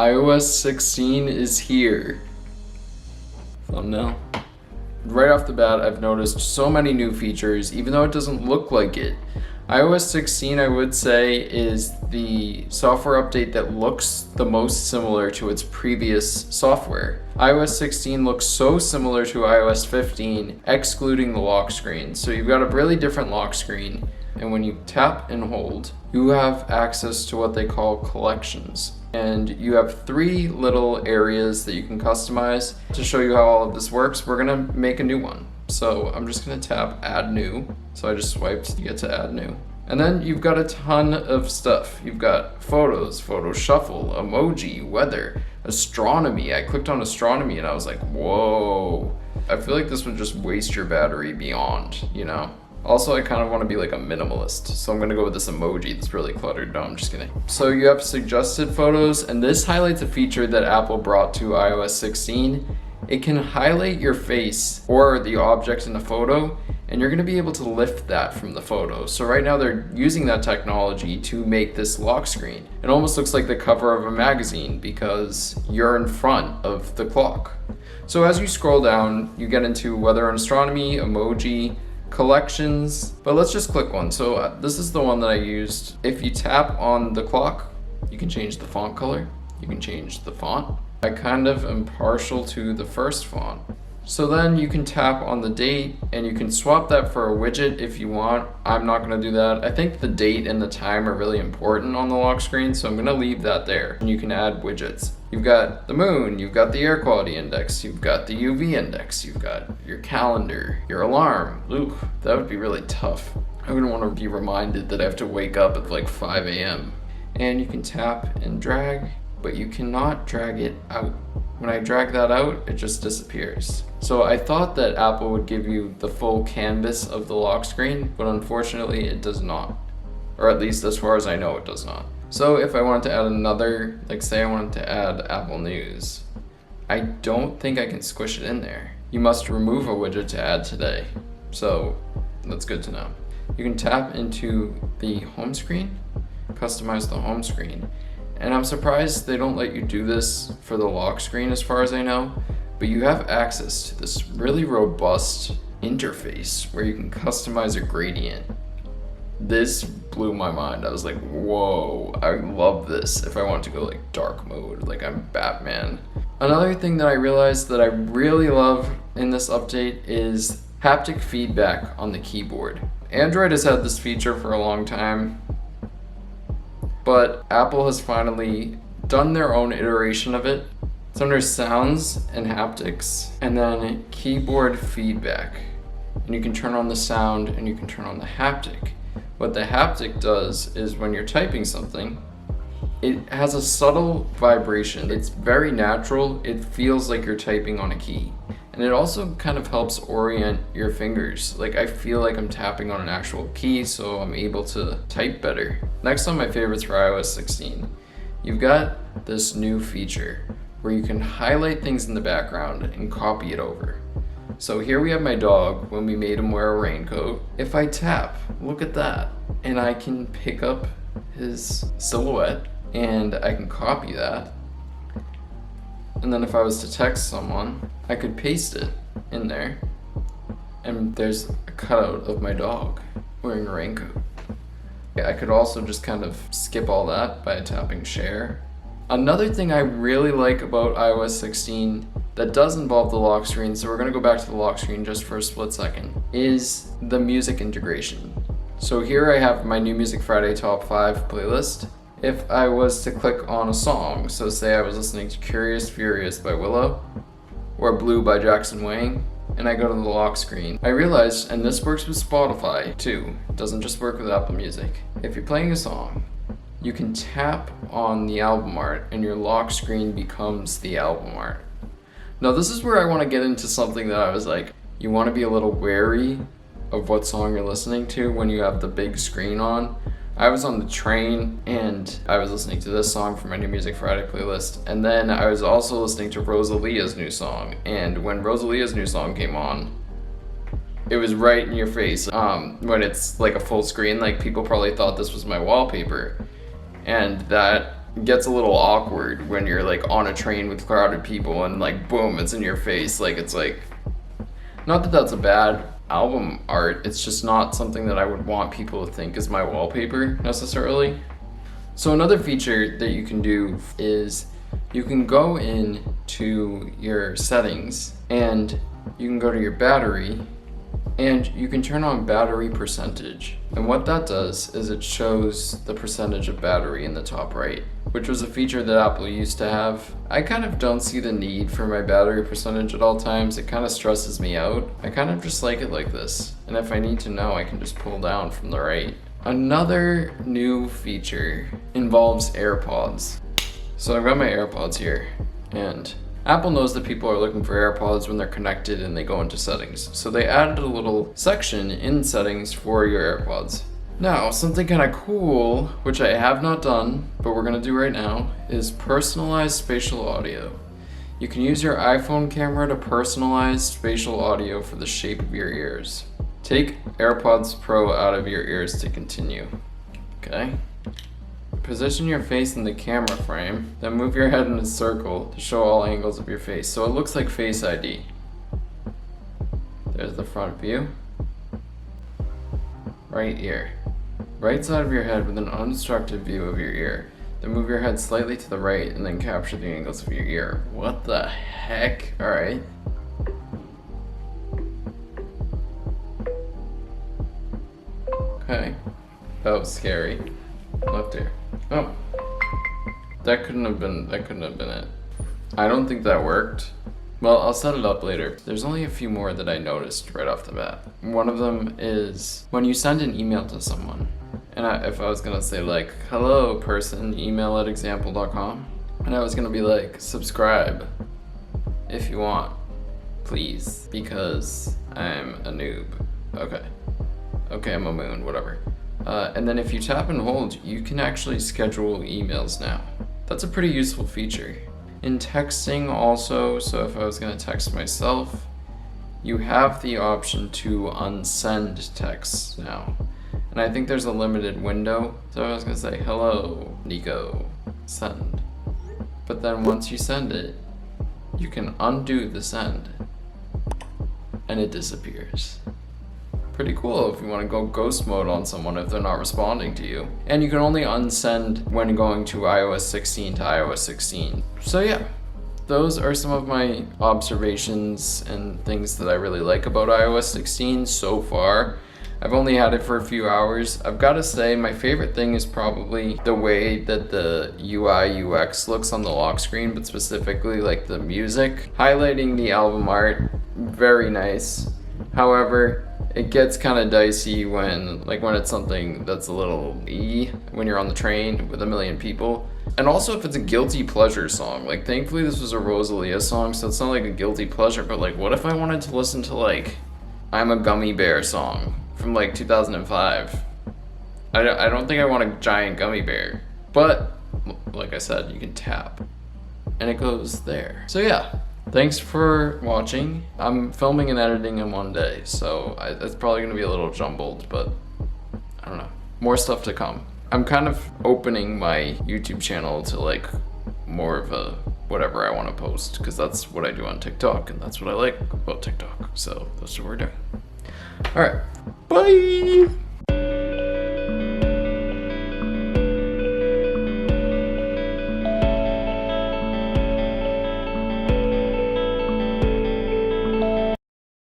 iOS 16 is here. Thumbnail. Right off the bat, I've noticed so many new features, even though it doesn't look like it. iOS 16, I would say, is the software update that looks the most similar to its previous software. iOS 16 looks so similar to iOS 15, excluding the lock screen. So you've got a really different lock screen, and when you tap and hold, you have access to what they call collections. And you have 3 little areas that you can customize. To show you how all of this works, we're gonna make a new one. So I'm just gonna tap add new. So I just swiped to get to add new. And then you've got a ton of stuff. You've got photos, photo shuffle, emoji, weather, astronomy. I clicked on astronomy and I was like, whoa. I feel like this would just waste your battery beyond, you know? Also, I kind of want to be like a minimalist, so I'm gonna go with this emoji that's really cluttered. No, I'm just kidding. So you have suggested photos, and this highlights a feature that Apple brought to iOS 16. It can highlight your face or the object in the photo, and you're gonna be able to lift that from the photo. So right now they're using that technology to make this lock screen. It almost looks like the cover of a magazine because you're in front of the clock. So as you scroll down, you get into weather and astronomy, emoji, collections, but let's just click one. So this is the one that I used. If you tap on the clock, you can change the font color, you can change the font. I kind of am partial to the first font. So then you can tap on the date and you can swap that for a widget if you want. I'm not gonna do that. I think the date and the time are really important on the lock screen, so I'm gonna leave that there. And you can add widgets. You've got the moon, you've got the air quality index, you've got the UV index, you've got your calendar, your alarm. Ooh, that would be really tough. I wouldn't want to be reminded that I have to wake up at like 5 a.m. And you can tap and drag, but you cannot drag it out. When I drag that out, it just disappears. So I thought that Apple would give you the full canvas of the lock screen, but unfortunately it does not. Or at least as far as I know, it does not. So if I wanted to add another, like say I wanted to add Apple News, I don't think I can squish it in there. You must remove a widget to add today. So that's good to know. You can tap into the home screen, customize the home screen. And I'm surprised they don't let you do this for the lock screen as far as I know, but you have access to this really robust interface where you can customize a gradient. This blew my mind. I was like, whoa, I love this if I want to go like dark mode, like I'm Batman. Another thing that I realized that I really love in this update is haptic feedback on the keyboard. Android has had this feature for a long time, but Apple has finally done their own iteration of it. It's under sounds and haptics, and then keyboard feedback. And you can turn on the sound and you can turn on the haptic. What the haptic does is when you're typing something, it has a subtle vibration. It's very natural. It feels like you're typing on a key. And it also kind of helps orient your fingers. Like I feel like I'm tapping on an actual key, so I'm able to type better. Next on my favorites for iOS 16, you've got this new feature where you can highlight things in the background and copy it over. So here we have my dog when we made him wear a raincoat. If I tap, look at that, and I can pick up his silhouette and I can copy that. And then if I was to text someone, I could paste it in there. And there's a cutout of my dog wearing a raincoat. I could also just kind of skip all that by tapping share. Another thing I really like about iOS 16 that does involve the lock screen, so we're gonna go back to the lock screen just for a split second, is the music integration. So here I have my New Music Friday Top 5 playlist. If I was to click on a song, so say I was listening to Curious Furious by Willow, or Blue by Jackson Wang, and I go to the lock screen, I realized, and this works with Spotify too, it doesn't just work with Apple Music. If you're playing a song, you can tap on the album art and your lock screen becomes the album art. Now this is where I want to get into something that I was like, you want to be a little wary of what song you're listening to when you have the big screen on. I was on the train and I was listening to this song from my New Music Friday playlist, and then I was also listening to Rosalia's new song, and when Rosalia's new song came on, it was right in your face. When it's like a full screen, like people probably thought this was my wallpaper, and that gets a little awkward when you're like on a train with crowded people and like boom, it's in your face. Like it's like, not that that's a bad album art, it's just not something that I would want people to think is my wallpaper necessarily. So another feature that you can do is you can go in to your settings and you can go to your battery and you can turn on battery percentage. And what that does is it shows the percentage of battery in the top right, which was a feature that Apple used to have. I kind of don't see the need for my battery percentage at all times. It kind of stresses me out. I kind of just like it like this. And if I need to know, I can just pull down from the right. Another new feature involves AirPods. So I've got my AirPods here, and Apple knows that people are looking for AirPods when they're connected and they go into settings. So they added a little section in settings for your AirPods. Now, something kind of cool, which I have not done, but we're gonna do right now, is personalized spatial audio. You can use your iPhone camera to personalize spatial audio for the shape of your ears. Take AirPods Pro out of your ears to continue. Okay. Position your face in the camera frame, then move your head in a circle to show all angles of your face. So it looks like Face ID. There's the front view. Right ear. Right side of your head with an unobstructed view of your ear. Then move your head slightly to the right and then capture the angles of your ear. What the heck? Alright. Okay. That was scary. Left ear. Oh. That couldn't have been it. I don't think that worked. Well, I'll set it up later. There's only a few more that I noticed right off the bat. One of them is when you send an email to someone, and if I was gonna say like, hello person, email@example.com, and I was gonna be like, subscribe if you want, please, because I'm a noob. Okay, I'm a moon, whatever. And then if you tap and hold, you can actually schedule emails now. That's a pretty useful feature. In texting also, so if I was gonna text myself, you have the option to unsend texts now. And I think there's a limited window. So I was gonna say, hello, Nico, send. But then once you send it, you can undo the send and it disappears. Pretty cool if you want to go ghost mode on someone if they're not responding to you. And you can only unsend when going to iOS 16 to iOS 16. So yeah, those are some of my observations and things that I really like about iOS 16 so far. I've only had it for a few hours. I've got to say my favorite thing is probably the way that the UI UX looks on the lock screen, but specifically like the music. Highlighting the album art, very nice. However, it gets kind of dicey when it's something that's a little when you're on the train with a million people. And also if it's a guilty pleasure song. Like thankfully this was a Rosalia song, so it's not like a guilty pleasure, but like what if I wanted to listen to like I'm a Gummy Bear song from like 2005? I don't think I want a giant gummy bear. But like I said, you can tap and it goes there. So yeah. Thanks for watching. I'm filming and editing in one day, so it's probably gonna be a little jumbled, but I don't know. More stuff to come. I'm kind of opening my YouTube channel to like more of a whatever I want to post, because that's what I do on TikTok, and that's what I like about TikTok. So that's what we're doing. All right, bye.